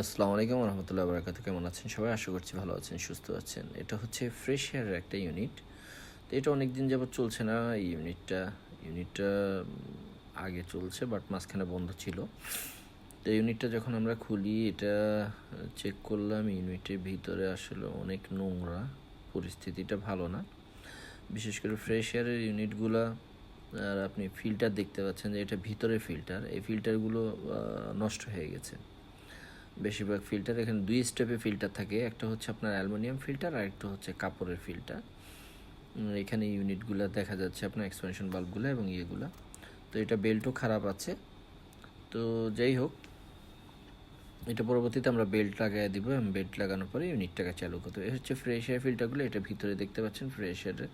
আসসালামু আলাইকুম রহমতুল্লাহ বরকাত। কেমন আছেন সবাই? আশা করছি ভালো আছেন, সুস্থ আছেন। এটা হচ্ছে ফ্রেশ এয়ারের একটা ইউনিট। তো এটা অনেক দিন যাবৎ চলছে না। এই ইউনিটটা আগে চলছে বাট মাঝখানে বন্ধ ছিল। তো ইউনিটটা যখন আমরা খুলি, এটা চেক করলাম, ইউনিটের ভিতরে আসলে অনেক নোংরা, পরিস্থিতিটা ভালো না। বিশেষ করে ফ্রেশ এয়ারের ইউনিটগুলা, আর আপনি ফিল্টার দেখতে পাচ্ছেন যে এটা ভিতরে ফিল্টার, এই ফিল্টারগুলো নষ্ট হয়ে গেছে। বেশিরভাগ ফিল্টার এখানে দুই স্টেপে ফিল্টার থাকে, একটা হচ্ছে আপনার অ্যালুমিনিয়াম ফিল্টার আর একটা হচ্ছে কাপড়ের ফিল্টার। এখানে ইউনিটগুলো দেখা যাচ্ছে আপনার এক্সপেনশন বাল্বগুলো এবং ইয়েগুলো। তো এটা বেল্টও খারাপ আছে। তো যাই হোক, এটা পরবর্তীতে আমরা বেল্ট লাগাই দিব এবং বেল্ট লাগানোর পরে ইউনিটটাকে চালু করতে হবে। হচ্ছে ফ্রেশ এয়ার ফিল্টারগুলো, এটা ভিতরে দেখতে পাচ্ছেন ফ্রেশ এয়ারের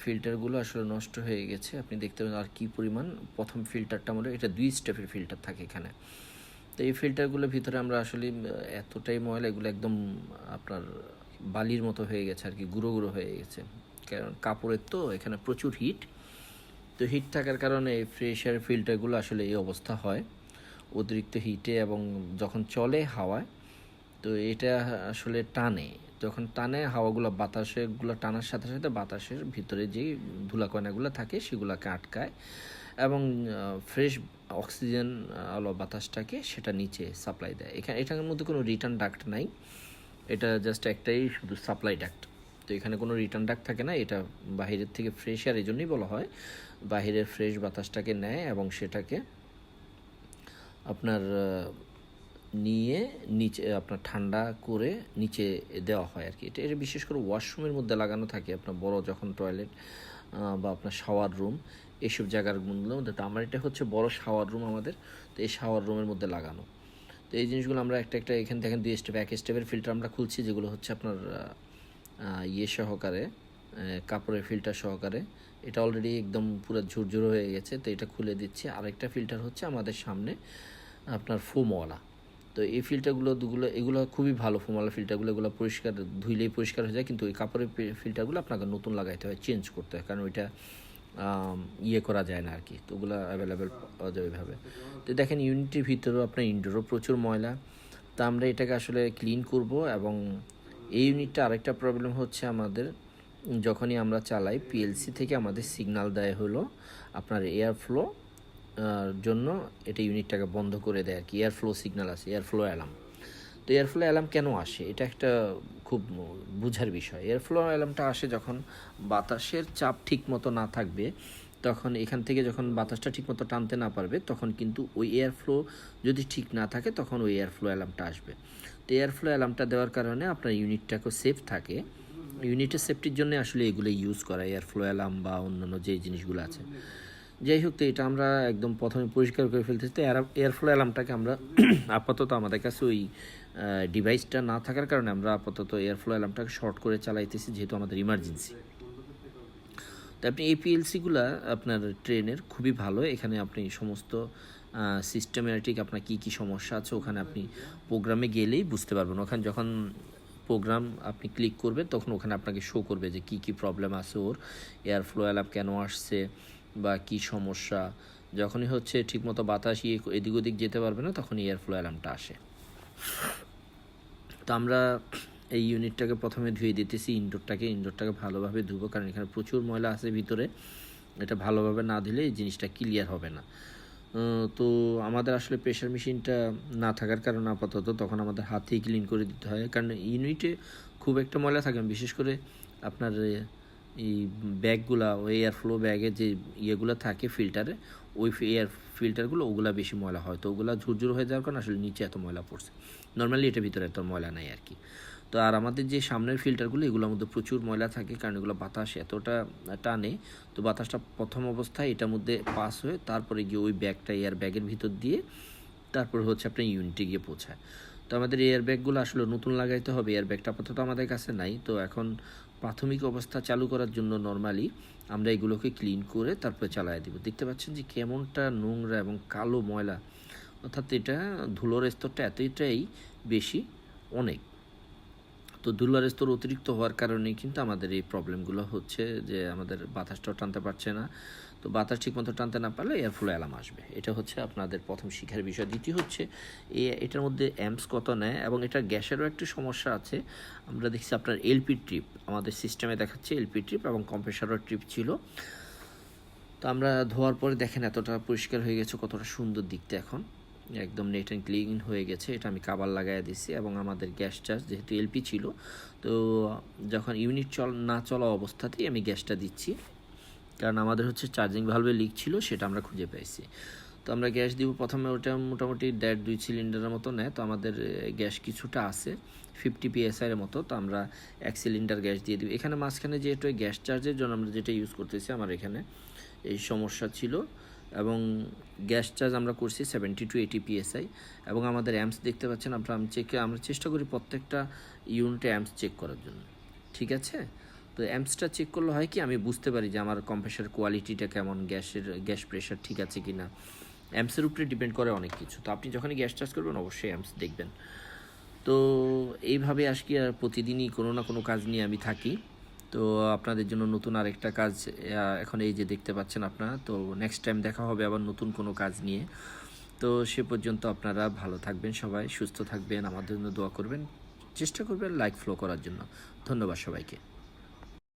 ফিল্টারগুলো আসলে নষ্ট হয়ে গেছে। আপনি দেখতে পাবেন আর কী পরিমাণ। প্রথম ফিল্টারটা আমাদের, এটা দুই স্টেপের ফিল্টার থাকে এখানে। তো এই ফিল্টারগুলোর ভিতরে আমরা আসলে এতটাই ময়লা, এগুলো একদম আপনার বালির মতো হয়ে গেছে আর কি, গুঁড়ো গুঁড়ো হয়ে গেছে। কারণ কাপড়ের তো এখানে প্রচুর হিট, তো হিট থাকার কারণে এই ফ্রেশ এয়ার ফিল্টারগুলো আসলে এই অবস্থা হয় অতিরিক্ত হিটে। এবং যখন চলে হাওয়ায়, তো এটা আসলে টানে, যখন টানে হাওয়াগুলো, বাতাসেগুলো টানার সাথে সাথে বাতাসের ভিতরে যেই ধুলাকণাগুলো থাকে সেগুলোকে আটকায় এবং ফ্রেশ অক্সিজেন আলো বাতাসটাকে সেটা নিচে সাপ্লাই দেয়। এটার মধ্যে কোনো রিটার্ন ডাক্ট নাই, এটা জাস্ট একটাই শুধু সাপ্লাই ডাক্ট। তো এখানে কোনো রিটার্ন ডাক্ট থাকে না। এটা বাহিরের থেকে ফ্রেশ এয়ার, এই জন্যই বলা হয় বাহিরের ফ্রেশ বাতাসটাকে নেয় এবং সেটাকে আপনার নিয়ে নিচে আপনার ঠান্ডা করে নিচে দেওয়া হয় আর কি। এটা বিশেষ করে ওয়াশরুমের মধ্যে লাগানো থাকে, আপনার বড় যখন টয়লেট বা আপনার শাওয়ার রুম, এইসব জায়গার মধ্যে। তো আমার এটা হচ্ছে বড় শাওয়ার রুম আমাদের, তো এই শাওয়ার রুমের মধ্যে লাগানো। তো এই জিনিসগুলো আমরা একটা একটা এখানে দেখেন দুই স্টেপ, এক স্টেপের ফিল্টার আমরা খুলছি, যেগুলো হচ্ছে আপনার ইয়ে সহকারে, কাপড়ের ফিল্টার সহকারে। এটা অলরেডি একদম পুরো ঝুরঝুরো হয়ে গেছে, তো এটা খুলে দিচ্ছি। আরেকটা ফিল্টার হচ্ছে আমাদের সামনে আপনার ফোমওয়ালা। তো এই ফিল্টারগুলো এগুলো খুবই ভালো, ফোমওয়ালা ফিল্টারগুলো, এগুলো পরিষ্কার, ধুইলেই পরিষ্কার হয়ে যায়। কিন্তু ওই কাপড়ের ফিল্টারগুলো আপনাকে নতুন লাগাইতে হয়, চেঞ্জ করতে হয়, কারণ ওইটা ইয়ে করা যায় না আর কি। তো ওগুলো অ্যাভেলেবেল পাওয়া যায় ওইভাবে। তো দেখেন ইউনিটের ভিতরেও আপনার ইনডোরও প্রচুর ময়লা। তা আমরা এটাকে আসলে ক্লিন করব। এবং এই ইউনিটটা আরেকটা প্রবলেম হচ্ছে আমাদের, যখনই আমরা চালাই পিএলসি থেকে আমাদের সিগন্যাল দেয় হলো আপনার এয়ার ফ্লো জন্য, এটা ইউনিটটাকে বন্ধ করে দেয় আর কি। এয়ার ফ্লো সিগন্যাল আছে, এয়ার ফ্লো অ্যালার্ম। তো এয়ার ফ্লো অ্যালার্ম কেন আসে, এটা একটা খুব বুঝার বিষয়। এয়ার ফ্লো অ্যালার্মটা আসে যখন বাতাসের চাপ ঠিক মতো না থাকবে, তখন এখান থেকে যখন বাতাসটা ঠিকমতো টানতে না পারবে, তখন কিন্তু ওই এয়ার ফ্লো যদি ঠিক না থাকে, তখন ওই এয়ার ফ্লো অ্যালার্মটা আসবে। তো এয়ার ফ্লো অ্যালার্মটা দেওয়ার কারণে আপনার ইউনিটটাকেও সেফ থাকে। ইউনিটের সেফটির জন্য আসলে এগুলো ইউজ করা, এয়ার ফ্লো অ্যালার্ম বা অন্যান্য যে জিনিসগুলো আছে। যাই হোক, তো এটা আমরা একদম প্রথমে পরিষ্কার করে ফেলতেছি। তো এয়ার ফ্লো অ্যালার্মটাকে আমরা আপাতত আমাদের কাছে ওই ডিভাইসটা না থাকার কারণে আমরা আপাতত এয়ার ফ্লো অ্যালার্মটাকে শর্ট করে চালাইতেছি, যেহেতু আমাদের ইমার্জেন্সি। তো আপনি এই পিএলসিগুলো আপনার ট্রেনের খুবই ভালো। এখানে আপনি সমস্ত সিস্টেমেটিক আপনার কী কী সমস্যা আছে ওখানে আপনি প্রোগ্রামে গেলেই বুঝতে পারবেন। ওখানে যখন প্রোগ্রাম আপনি ক্লিক করবেন, তখন ওখানে আপনাকে শো করবে যে কী কী প্রবলেম আছে, ওর এয়ার ফ্লো অ্যালার্ম কেন আসছে বা কী সমস্যা। যখনই হচ্ছে ঠিকমতো বাতাস এদিক ওদিক যেতে পারবে না, তখন এয়ার ফ্লো অ্যালার্মটা আসে। তো আমরা এই ইউনিটটাকে প্রথমে ধুয়ে দিতেছি, ইনডোরটাকে ভালোভাবে ধুবো, কারণ এখানে প্রচুর ময়লা আছে ভিতরে। এটা ভালোভাবে না দিলে এই জিনিসটা ক্লিয়ার হবে না। তো আমাদের আসলে প্রেশার মেশিনটা না থাকার কারণে আপাতত তখন আমাদের হাতেই ক্লিন করে দিতে হয়, কারণ ইউনিটে খুব একটা ময়লা থাকে না। বিশেষ করে আপনার এই ব্যাগগুলা, ওই এয়ার ফ্লো ব্যাগে যে ইয়েগুলো থাকে ফিল্টারে, ওই এয়ার ফিল্টারগুলো ওগুলা বেশি ময়লা হয়। তো ওগুলা ঝুরঝুর হয়ে যাওয়ার কারণে আসলে নিচে এত ময়লা পড়ছে। নর্মালি এটার ভিতরে এত ময়লা নাই আর কি। তো আর আমাদের যে সামনের ফিল্টারগুলো, এগুলোর মধ্যে প্রচুর ময়লা থাকে, কারণ এগুলো বাতাস এতটা টানে। তো বাতাসটা প্রথম অবস্থায় এটার মধ্যে পাস হয়ে তারপরে গিয়ে ওই ব্যাগটা, এয়ার ব্যাগের ভিতর দিয়ে তারপরে হচ্ছে আপনার ইউনিটে গিয়ে পৌঁছায়। তো আমাদের এয়ার ব্যাগগুলো আসলে নতুন লাগাইতে হবে। এয়ার ব্যাগটা আপাতত আমাদের কাছে নাই। তো এখন প্রাথমিক অবস্থা চালু করার জন্য নর্মালি আমরা এগুলোকে ক্লিন করে তারপরে চালাই দিব। দেখতে পাচ্ছেন যে কেমনটা নোংরা এবং কালো ময়লা, অর্থাৎ এটা ধুলোর স্তরটা এতটাই বেশি, অনেক। তো ধুলার স্তর অতিরিক্ত হওয়ার কারণেই কিন্তু আমাদের এই প্রবলেমগুলো হচ্ছে, যে আমাদের বাতাসটাও টানতে পারছে না। তো বাতাস ঠিকমতো টানতে না পারলে এয়ার ফ্লো অ্যালার্ম আসবে। এটা হচ্ছে আপনাদের প্রথম শিখার বিষয়। দ্বিতীয় হচ্ছে এটার মধ্যে অ্যাম্পস কত নেয়, এবং এটা গ্যাসেরও একটি সমস্যা আছে। আমরা দেখছি আপনার এলপি ট্রিপ আমাদের সিস্টেমে দেখাচ্ছে, এলপি ট্রিপ এবং কম্প্রেসারও ট্রিপ ছিল। তো আমরা ধোয়ার পরে দেখেন এতটা পরিষ্কার হয়ে গেছে, কতটা সুন্দর দেখতে এখন, একদম নেট অ্যান্ড ক্লিন হয়ে গেছে। এটা আমি কাভার লাগাই দিছি। এবং আমাদের গ্যাস চার্জ যেহেতু এলপি ছিল, তো যখন ইউনিট না চলা অবস্থাতেই আমি গ্যাসটা দিচ্ছি, কারণ আমাদের হচ্ছে চার্জিং ভালভে লিক ছিল, সেটা আমরা খুঁজে পাইছি। তো আমরা গ্যাস দিব প্রথমে, ওটা মোটামুটি 1.5-2 সিলিন্ডারের মতো নেয়। তো আমাদের গ্যাস কিছুটা আছে 50 PSI এর মতো। তো আমরা 1 সিলিন্ডার গ্যাস দিয়ে দিব এখানে। মাঝখানে যেহেতু গ্যাস চার্জের জন্য আমরা যেটা ইউজ করতেছি, আমার এখানে এই সমস্যা ছিল। এবং গ্যাস চার্জ আমরা করছি 70 to 80 PSI। এবং আমাদের অ্যাম্পস দেখতে পাচ্ছেন আপনারা, আমরা চেষ্টা করি প্রত্যেকটা ইউনিটে অ্যাম্পস চেক করার জন্য, ঠিক আছে? তো অ্যাম্পসটা চেক করলে হয় কি, আমি বুঝতে পারি যে আমার কম্প্রেসার কোয়ালিটিটা কেমন, গ্যাস প্রেশার ঠিক আছে কি না। অ্যাম্পসের উপরে ডিপেন্ড করে অনেক কিছু। তো আপনি যখনই গ্যাস চার্জ করবেন অবশ্যই অ্যাম্পস দেখবেন। তো এইভাবে আজকে প্রতিদিনই কোনো না কোনো কাজ নিয়ে আমি থাকি। তো আপনাদের জন্য নতুন আরেকটা কাজ এখন এই যে দেখতে পাচ্ছেন আপনারা। তো নেক্সট টাইম দেখা হবে আবার নতুন কোনো কাজ নিয়ে। তো সে পর্যন্ত আপনারা ভালো থাকবেন, সবাই সুস্থ থাকবেন, আমাদের জন্য দোয়া করবেন, চেষ্টা করবেন লাইক ফ্লো করার জন্য। ধন্যবাদ সবাইকে।